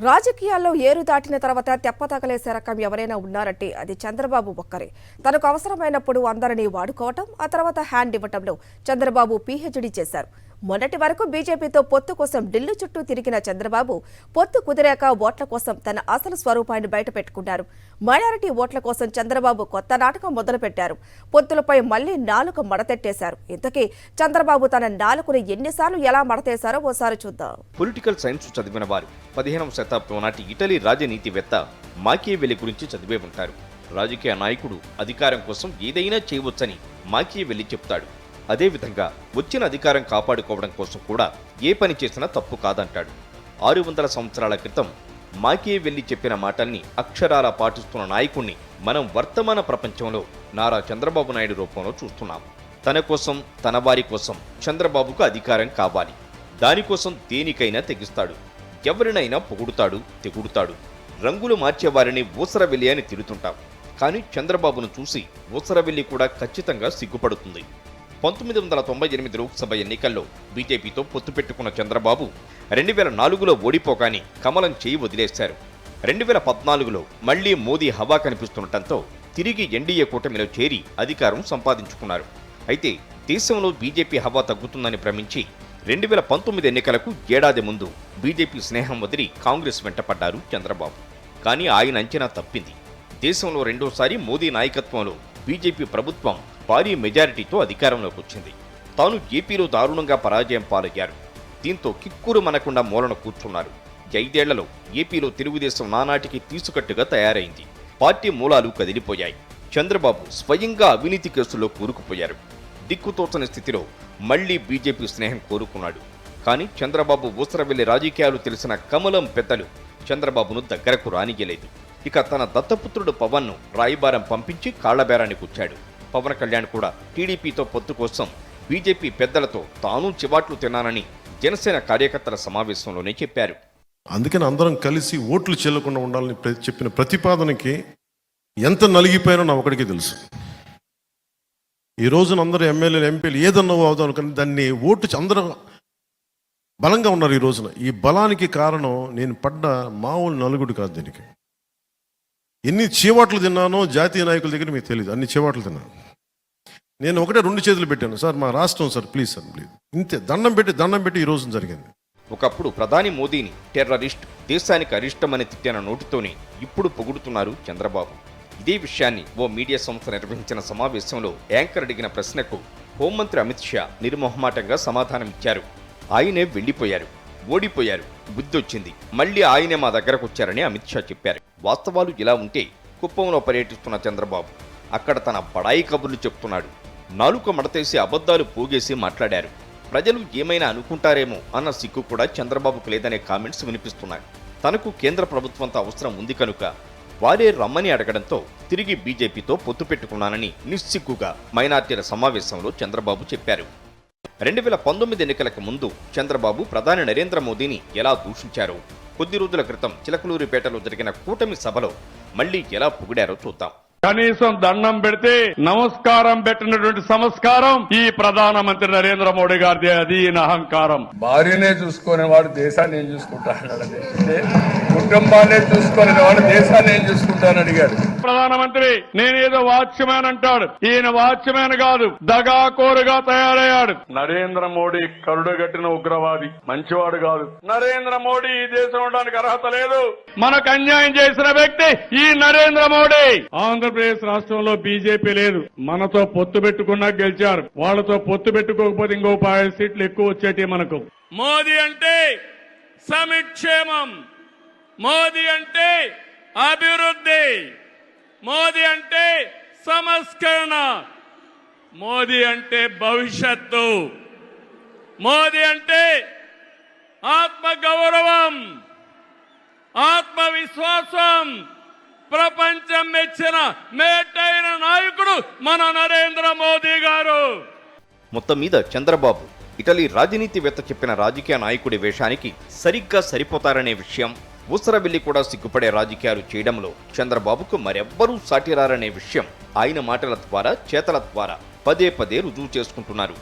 రాజకీయాల్లో ఏరు దాటిన తర్వాత తెప్పతగలేసే రకం ఎవరైనా ఉన్నారంటే అది చంద్రబాబు ఒక్కరే. తనకు అవసరమైనప్పుడు అందరినీ వాడుకోవటం, ఆ తర్వాత హ్యాండ్ ఇవ్వటంలో చంద్రబాబు పీహెచ్డీ చేశారు. మొన్నటి వరకు బీజేపీతో పొత్తు కోసం ఢిల్లీ చుట్టూ తిరిగిన చంద్రబాబు పొత్తు కుదిరాక ఓట్ల కోసం తన అసలు స్వరూపాన్ని బయటపెట్టుకున్నారు. మైనారిటీ ఓట్ల కోసం చంద్రబాబు కొత్త నాటకం మొదలుపెట్టారు. పొత్తులపై మళ్లీ నాలుక మడతెట్టేశారు. ఇంతకీ చంద్రబాబు తన నాలుకను ఎన్నిసార్లు ఎలా మడతేశారో ఓసారి చూద్దాం. పొలిటికల్ సైన్స్ చదివిన వారు 15వ శతాబ్దం నాటి ఇటలీ రాజనీతివేత్త మాకియవెల్లి గురించి చదివే ఉంటారు. రాజకీయ నాయకుడు అధికారం కోసం ఏదైనా చేయవచ్చని మాకియవెల్లి చెప్తాడు. అదేవిధంగా వచ్చిన అధికారం కాపాడుకోవడం కోసం కూడా ఏ పని చేసినా తప్పు కాదంటాడు. 600 సంవత్సరాల క్రితం మాకియవెల్లి చెప్పిన మాటల్ని అక్షరాలా పాటిస్తున్న నాయకుణ్ణి మనం వర్తమాన ప్రపంచంలో నారా చంద్రబాబు నాయుడు రూపంలో చూస్తున్నాం. తన కోసం, తన వారి కోసం చంద్రబాబుకు అధికారం కావాలి. దానికోసం దేనికైనా తెగిస్తాడు. ఎవరినైనా పొగుడుతాడు, తెగుడుతాడు. రంగులు మార్చేవారిని ఊసరవెల్లి అని తిడుతుంటాం. కానీ చంద్రబాబును చూసి ఊసరవెల్లి కూడా ఖచ్చితంగా సిగ్గుపడుతుంది. 1998 లోక్సభ ఎన్నికల్లో బీజేపీతో పొత్తు పెట్టుకున్న చంద్రబాబు 2004లో ఓడిపోగానే కమలం చేయి వదిలేశారు. 2014లో మళ్లీ మోదీ హవా కనిపిస్తుండటంతో తిరిగి ఎన్డీఏ కూటమిలో చేరి అధికారం సంపాదించుకున్నారు. అయితే దేశంలో బీజేపీ హవా తగ్గుతుందని భ్రమించి 2019 ఎన్నికలకు ఏడాది ముందు బీజేపీ స్నేహం వదిలి కాంగ్రెస్ వెంటపడ్డారు చంద్రబాబు. కానీ ఆయన అంచనా తప్పింది. దేశంలో రెండోసారి మోదీ నాయకత్వంలో బీజేపీ ప్రభుత్వం భారీ మెజారిటీతో అధికారంలోకి వచ్చింది. తాను ఏపీలో దారుణంగా పరాజయం పాలయ్యారు. దీంతో కిక్కురు మనకుండా మూలన కూర్చున్నారు. 5 ఏళ్లలో ఏపీలో తెలుగుదేశం నానాటికి తీసుకట్టుగా తయారైంది. పార్టీ మూలాలు కదిలిపోయాయి. చంద్రబాబు స్వయంగా అవినీతి కేసుల్లో కూరుకుపోయారు. దిక్కుతోచని స్థితిలో మళ్లీ బీజేపీ స్నేహం కోరుకున్నాడు. కానీ చంద్రబాబు ఊసరవెల్లి రాజకీయాలు తెలిసిన కమలం పెద్దలు చంద్రబాబును దగ్గరకు రానియ్యలేదు. ఇక తన దత్తపుత్రుడు పవన్ను రాయబారం పంపించి కాళ్లబేరానికి వచ్చాడు. పవన్ కళ్యాణ్ కూడా టీడీపీతో పొత్తు కోసం బీజేపీ పెద్దలతో తాను చివాట్లు తిన్నానని జనసేన కార్యకర్తల సమావేశంలోనే చెప్పారు. అందుకని అందరం కలిసి ఓట్లు చెల్లకుండా ఉండాలని చెప్పిన ప్రతిపాదనకి ఎంత నలిగిపోయానో నా ఒకడికి తెలుసు. ఈ రోజున అందరూ ఎమ్మెల్యేలు, ఎంపీలు ఏదన్నా అవుదాం కానీ దాన్ని ఓటు అందరూ బలంగా ఉన్నారు. ఈ రోజున ఈ బలానికి కారణం నేను పడ్డ మామూలు నలుగుడు కాదు. దీనికి ఎన్ని చీవాట్లు తిన్నానో జాతీయ నాయకుల దగ్గర మీకు తెలియదు. అన్ని చీవాట్లు తిన్నాను. నేను ఒకటే 2 చేతులు పెట్టాను. సార్ మా రాష్ట్రం సార్ ప్లీజ్ సార్ ప్లీజ్, ఇంతే దండం పెట్టి ఈ రోజు జరిగింది. ఒకప్పుడు ప్రధాని మోదీని టెర్రరిస్ట్, దేశానికి అరిష్టమని తిట్టిన నోటితోనే ఇప్పుడు పొగుడుతున్నారు చంద్రబాబు. ఇదే విషయాన్ని ఓ మీడియా సంస్థ నిర్వహించిన సమావేశంలో యాంకర్ అడిగిన ప్రశ్నకు హోంమంత్రి అమిత్ షా నిర్మోహమాటంగా సమాధానమిచ్చారు. ఆయనే వెళ్లిపోయారు, ఓడిపోయారు, బుద్ధొచ్చింది, మళ్లీ ఆయనే మా దగ్గరకు వచ్చారని అమిత్ షా చెప్పారు. వాస్తవాలు ఇలా ఉంటే కుప్పంలో పర్యటిస్తున్న చంద్రబాబు అక్కడ తన బడాయి కబుర్లు చెప్తున్నాడు. నాలుక మడతేసి అబద్ధాలు పోగేసి మాట్లాడారు. ప్రజలు ఏమైనా అనుకుంటారేమో అన్న సిగ్గు కూడా చంద్రబాబుకు లేదనే కామెంట్స్ వినిపిస్తున్నాయి. తనకు కేంద్ర ప్రభుత్వంతో అవసరం ఉంది కనుక వారే రమ్మని అడగడంతో తిరిగి బీజేపీతో పొత్తు పెట్టుకున్నానని నిస్సిగ్గుగా మైనార్టీల సమావేశంలో చంద్రబాబు చెప్పారు. 2019 ఎన్నికలకు ముందు చంద్రబాబు ప్రధాని నరేంద్ర మోదీని ఎలా దూషించారో, కొద్ది రోజుల క్రితం చిలకలూరిపేటలో జరిగిన కూటమి సభలో మళ్లీ ఎలా పొగిడారో చూద్దాం. కనీసం దండం పెడితే నమస్కారం పెట్టినటువంటి సంస్కారం ఈ ప్రధానమంత్రి నరేంద్ర మోడీ గారిది. అది అహంకారం. భార్యనే చూసుకునే వాడు దేశాన్ని ఏం చూసుకుంటాడు, కుటుంబాన్ని చూసుకునే వాడు దేశాన్ని ఏం చూసుకుంటానని అడిగాడు ప్రధానమంత్రి. నేనేదో వాచ్మ్యాన్ అంటాడు, ఈయన వాచ్మ్యాన్ కాదు, దగాకోరుగా తయారయ్యాడు. నరేంద్ర మోడీ కరుడుగట్టిన ఉగ్రవాది, మంచివాడు కాదు. నరేంద్ర మోడీ ఈ దేశం ఉండడానికి అర్హత లేదు. మనకు అన్యాయం చేసిన వ్యక్తి ఈ నరేంద్ర మోడీ. ఆంధ్రప్రదేశ్ రాష్ట్రంలో బీజేపీ లేదు. మనతో పొత్తు పెట్టుకున్నా గెలిచారు. వాళ్ళతో పొత్తు పెట్టుకోకపోతే ఇంకో 10 సీట్లు ఎక్కువ వచ్చేటి మనకు. మోదీ అంటే సంక్షేమం, మోదీ అంటే అభివృద్ధి, మోదీ అంటే సంస్కరణ, మోదీ అంటే భవిష్యత్తు, మోదీ అంటే ఆత్మగౌరవం, ఆత్మవిశ్వాసం, ప్రపంచం మెచ్చిన మేటైన నాయకుడు మన నరేంద్ర మోదీ గారు. మొత్తం మీద చంద్రబాబు ఇటలీ రాజనీతివేత్త చెప్పిన రాజకీయ నాయకుడి వేషానికి సరిగ్గా సరిపోతారనే విషయం, ఊసరవెల్లి కూడా సిగ్గుపడే రాజకీయాలు చేయడంలో చంద్రబాబుకు మరెవ్వరూ సాటిరారనే విషయం ఆయన మాటల ద్వారా, చేతల ద్వారా పదే పదే రుజువు చేసుకుంటున్నారు.